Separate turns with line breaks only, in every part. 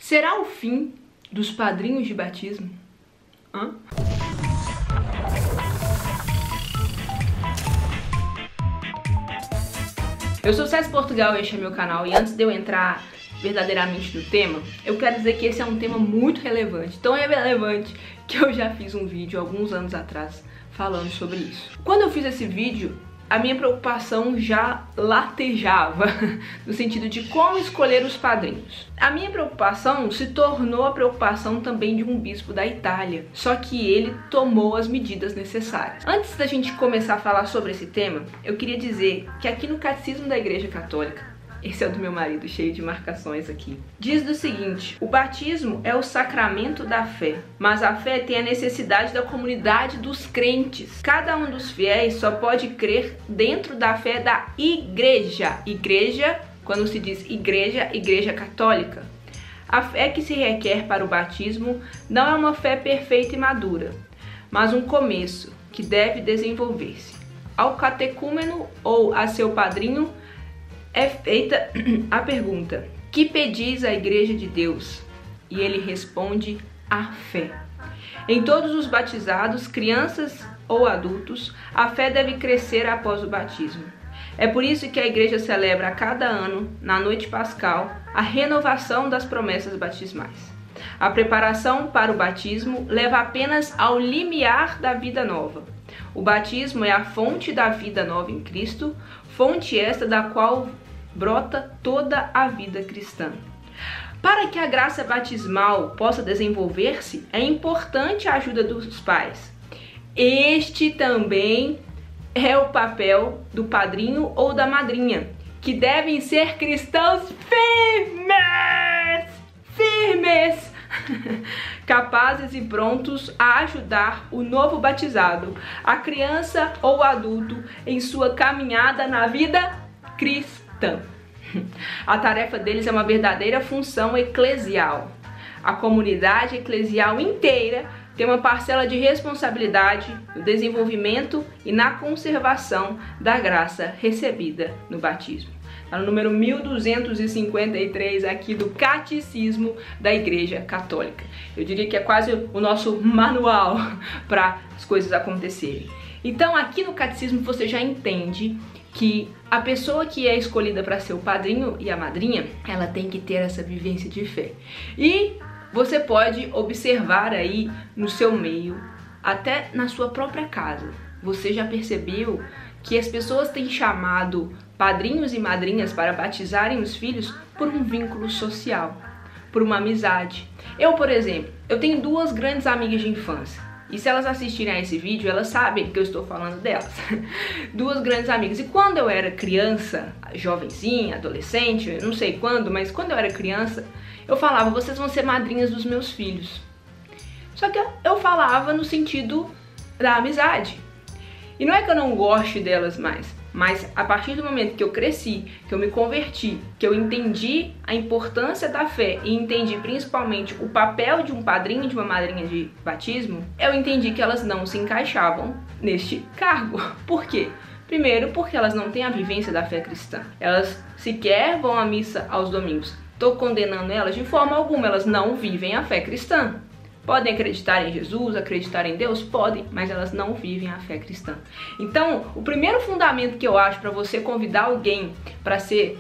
Será o fim dos padrinhos de batismo? Eu sou César Portugal e este é meu canal, e antes de eu entrar verdadeiramente no tema, eu quero dizer que esse é um tema muito relevante, tão relevante que eu já fiz um vídeo alguns anos atrás falando sobre isso. Quando eu fiz esse vídeo, a minha preocupação já latejava no sentido de como escolher os padrinhos. A minha preocupação se tornou a preocupação também de um bispo da Itália, só que ele tomou as medidas necessárias. Antes da gente começar a falar sobre esse tema, eu queria dizer que aqui no Catecismo da Igreja Católica, esse é o do meu marido, cheio de marcações aqui, diz do seguinte: o batismo é o sacramento da fé, mas a fé tem a necessidade da comunidade dos crentes. Cada um dos fiéis só pode crer dentro da fé da igreja. Igreja, quando se diz igreja, igreja católica. A fé que se requer para o batismo não é uma fé perfeita e madura, mas um começo que deve desenvolver-se. Ao catecúmeno ou a seu padrinho é feita a pergunta: que pedis à Igreja de Deus? E ele responde: a fé. Em todos os batizados, crianças ou adultos, a fé deve crescer após o batismo. É por isso que a Igreja celebra a cada ano, na noite pascal, a renovação das promessas batismais. A preparação para o batismo leva apenas ao limiar da vida nova. O batismo é a fonte da vida nova em Cristo, fonte esta da qual brota toda a vida cristã. Para que a graça batismal possa desenvolver-se, é importante a ajuda dos pais. Este também é o papel do padrinho ou da madrinha, que devem ser cristãos firmes, capazes e prontos a ajudar o novo batizado, a criança ou adulto, em sua caminhada na vida cristã. A tarefa deles é uma verdadeira função eclesial. A comunidade eclesial inteira tem uma parcela de responsabilidade no desenvolvimento e na conservação da graça recebida no batismo. Está no número 1253 aqui do Catecismo da Igreja Católica. Eu diria que é quase o nosso manual para as coisas acontecerem. Então aqui no Catecismo você já entende que a pessoa que é escolhida para ser o padrinho e a madrinha, ela tem que ter essa vivência de fé. E você pode observar aí no seu meio, até na sua própria casa, você já percebeu que as pessoas têm chamado padrinhos e madrinhas para batizarem os filhos por um vínculo social, por uma amizade. Eu, por exemplo, eu tenho duas grandes amigas de infância. E se elas assistirem a esse vídeo, elas sabem que eu estou falando delas. Duas grandes amigas. E quando eu era criança, jovenzinha, adolescente, não sei quando, mas quando eu era criança, eu falava: vocês vão ser madrinhas dos meus filhos. Só que eu falava no sentido da amizade. E não é que eu não goste delas mais, mas a partir do momento que eu cresci, que eu me converti, que eu entendi a importância da fé e entendi principalmente o papel de um padrinho e de uma madrinha de batismo, eu entendi que elas não se encaixavam neste cargo. Por quê? Primeiro, porque elas não têm a vivência da fé cristã. Elas sequer vão à missa aos domingos. Estou condenando elas de forma alguma, elas não vivem a fé cristã. Podem acreditar em Jesus, acreditar em Deus? Podem, mas elas não vivem a fé cristã. Então, o primeiro fundamento que eu acho para você convidar alguém para ser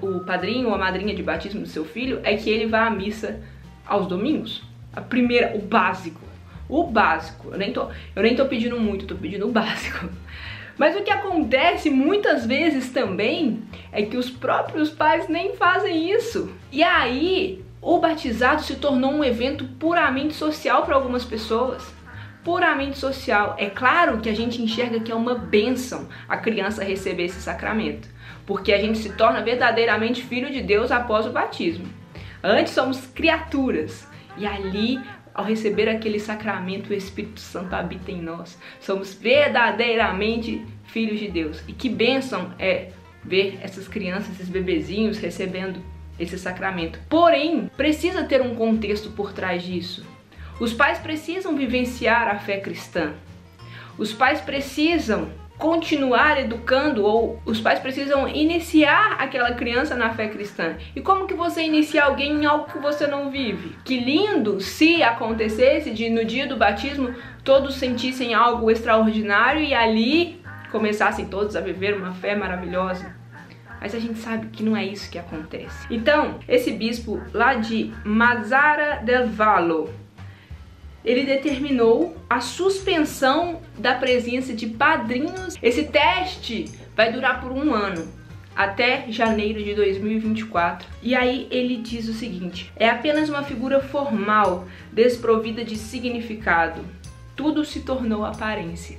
o padrinho ou a madrinha de batismo do seu filho é que ele vá à missa aos domingos. O básico. O básico. Eu nem tô pedindo muito, tô pedindo o básico. Mas o que acontece muitas vezes também é que os próprios pais nem fazem isso. E aí o batizado se tornou um evento puramente social para algumas pessoas. Puramente social. É claro que a gente enxerga que é uma bênção a criança receber esse sacramento, porque a gente se torna verdadeiramente filho de Deus após o batismo. Antes somos criaturas, e ali, ao receber aquele sacramento, o Espírito Santo habita em nós. Somos verdadeiramente filhos de Deus. E que bênção é ver essas crianças, esses bebezinhos recebendo esse sacramento. Porém, precisa ter um contexto por trás disso. Os pais precisam vivenciar a fé cristã. Os pais precisam continuar educando, ou os pais precisam iniciar aquela criança na fé cristã. E como que você inicia alguém em algo que você não vive? Que lindo se acontecesse de no dia do batismo todos sentissem algo extraordinário e ali começassem todos a viver uma fé maravilhosa. Mas a gente sabe que não é isso que acontece. Então, esse bispo lá de Mazara del Vallo, ele determinou a suspensão da presença de padrinhos. Esse teste vai durar por 1 ano, até janeiro de 2024. E aí ele diz o seguinte: é apenas uma figura formal, desprovida de significado. Tudo se tornou aparência.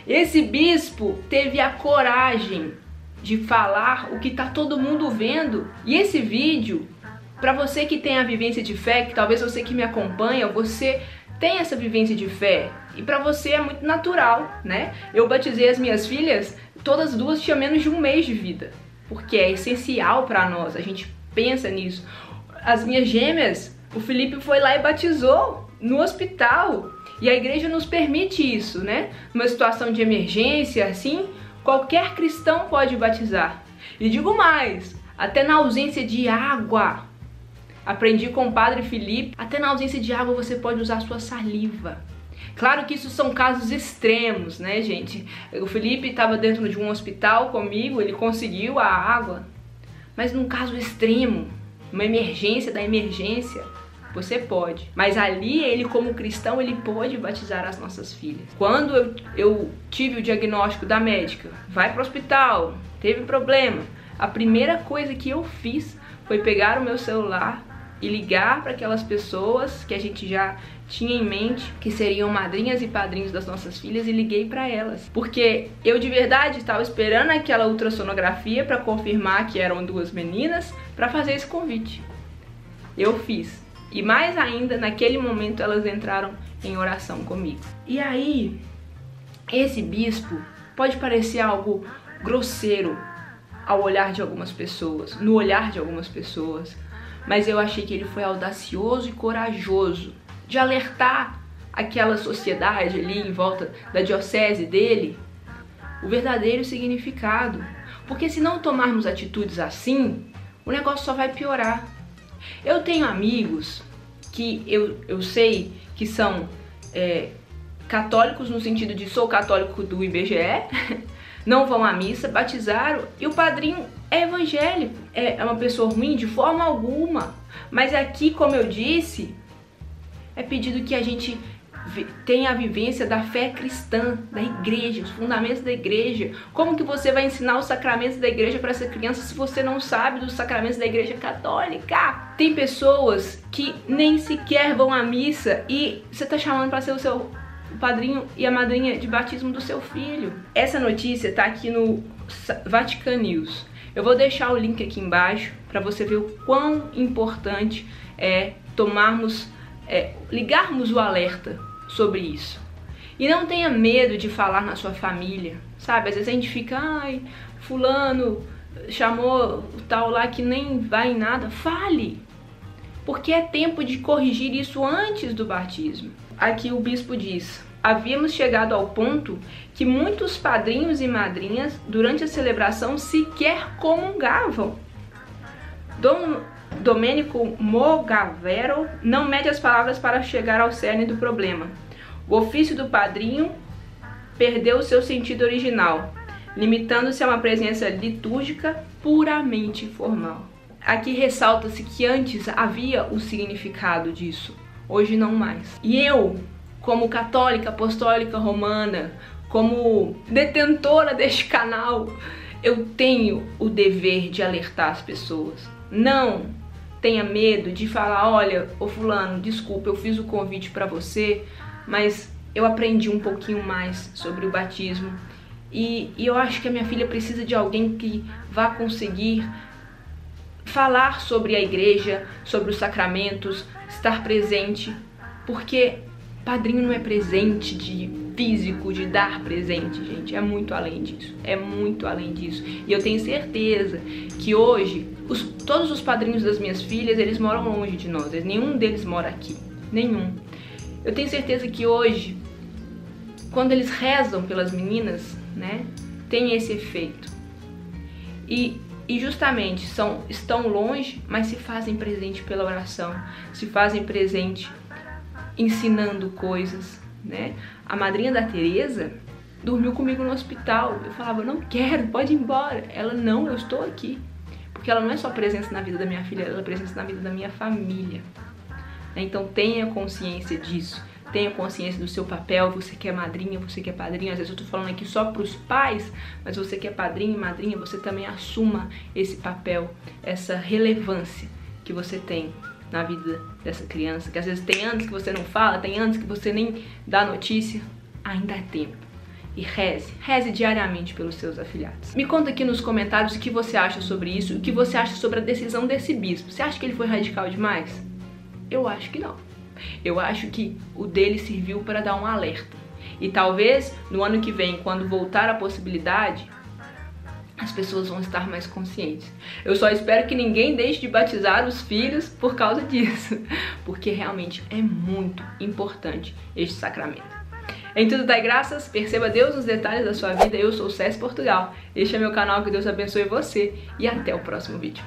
Esse bispo teve a coragem de falar o que tá todo mundo vendo. E esse vídeo, para você que tem a vivência de fé, que talvez você que me acompanha, você tem essa vivência de fé, e pra você é muito natural, né? Eu batizei as minhas filhas, todas duas tinham menos de 1 mês de vida, porque é essencial pra nós, a gente pensa nisso. As minhas gêmeas, o Felipe foi lá e batizou no hospital, e a igreja nos permite isso, né? Numa situação de emergência, assim, qualquer cristão pode batizar. E digo mais, até na ausência de água, aprendi com o padre Felipe, até na ausência de água você pode usar sua saliva. Claro que isso são casos extremos, né, gente? O Felipe estava dentro de um hospital comigo, ele conseguiu a água. Mas num caso extremo, uma emergência da emergência, você pode. Mas ali, ele como cristão, ele pode batizar as nossas filhas. Quando eu tive o diagnóstico da médica, vai para o hospital, teve problema, a primeira coisa que eu fiz foi pegar o meu celular e ligar para aquelas pessoas que a gente já tinha em mente, que seriam madrinhas e padrinhos das nossas filhas, e liguei para elas. Porque eu de verdade estava esperando aquela ultrassonografia para confirmar que eram 2 meninas, para fazer esse convite. Eu fiz. E mais ainda, naquele momento elas entraram em oração comigo. E aí, esse bispo pode parecer algo grosseiro ao olhar de algumas pessoas, no olhar de algumas pessoas, mas eu achei que ele foi audacioso e corajoso de alertar aquela sociedade ali em volta da diocese dele o verdadeiro significado. Porque se não tomarmos atitudes assim, o negócio só vai piorar. Eu tenho amigos que eu sei que são católicos no sentido de sou católico do IBGE, não vão à missa, batizaram, e o padrinho é evangélico, é uma pessoa ruim de forma alguma. Mas aqui, como eu disse, é pedido que a gente tenha a vivência da fé cristã, da igreja, os fundamentos da igreja. Como que você vai ensinar os sacramentos da igreja para essa criança se você não sabe dos sacramentos da igreja católica? Tem pessoas que nem sequer vão à missa e você tá chamando para ser o seu padrinho e a madrinha de batismo do seu filho. Essa notícia tá aqui no Vatican News. Eu vou deixar o link aqui embaixo para você ver o quão importante é ligarmos o alerta sobre isso. E não tenha medo de falar na sua família, sabe? Às vezes a gente fica, ai, fulano chamou o tal lá que nem vai em nada. Fale! Porque é tempo de corrigir isso antes do batismo. Aqui o bispo diz: havíamos chegado ao ponto que muitos padrinhos e madrinhas, durante a celebração, sequer comungavam. Dom Domenico Mogavero não mede as palavras para chegar ao cerne do problema. O ofício do padrinho perdeu seu sentido original, limitando-se a uma presença litúrgica puramente formal. Aqui ressalta-se que antes havia o significado disso, hoje não mais. E eu, como católica apostólica romana, como detentora deste canal, eu tenho o dever de alertar as pessoas. Não tenha medo de falar, olha, ô fulano, desculpa, eu fiz o convite para você, mas eu aprendi um pouquinho mais sobre o batismo e eu acho que a minha filha precisa de alguém que vá conseguir falar sobre a igreja, sobre os sacramentos, estar presente, porque padrinho não é presente de físico, de dar presente, gente, é muito além disso, é muito além disso. E eu tenho certeza que hoje, todos os padrinhos das minhas filhas, eles moram longe de nós, nenhum deles mora aqui, nenhum. Eu tenho certeza que hoje, quando eles rezam pelas meninas, né, tem esse efeito. E justamente estão longe, mas se fazem presente pela oração, se fazem presente ensinando coisas, né? A madrinha da Teresa dormiu comigo no hospital. Eu falava, não quero, pode ir embora. Ela, não, eu estou aqui. Porque ela não é só presença na vida da minha filha, ela é presença na vida da minha família. Então tenha consciência disso. Tenha consciência do seu papel, você que é madrinha, você que é padrinho. Às vezes eu tô falando aqui só pros pais, mas você que é padrinho e madrinha, você também assuma esse papel, essa relevância que você tem na vida dessa criança. Que às vezes tem anos que você não fala, tem anos que você nem dá notícia. Ainda é tempo. E reze diariamente pelos seus afilhados. Me conta aqui nos comentários o que você acha sobre isso, o que você acha sobre a decisão desse bispo. Você acha que ele foi radical demais? Eu acho que não. Eu acho que o dele serviu para dar um alerta. E talvez no ano que vem, quando voltar a possibilidade, as pessoas vão estar mais conscientes. Eu só espero que ninguém deixe de batizar os filhos por causa disso, porque realmente é muito importante este sacramento. Em tudo dai graças, perceba Deus nos detalhes da sua vida. Eu sou o Cés Portugal. Este é meu canal, que Deus abençoe você e até o próximo vídeo.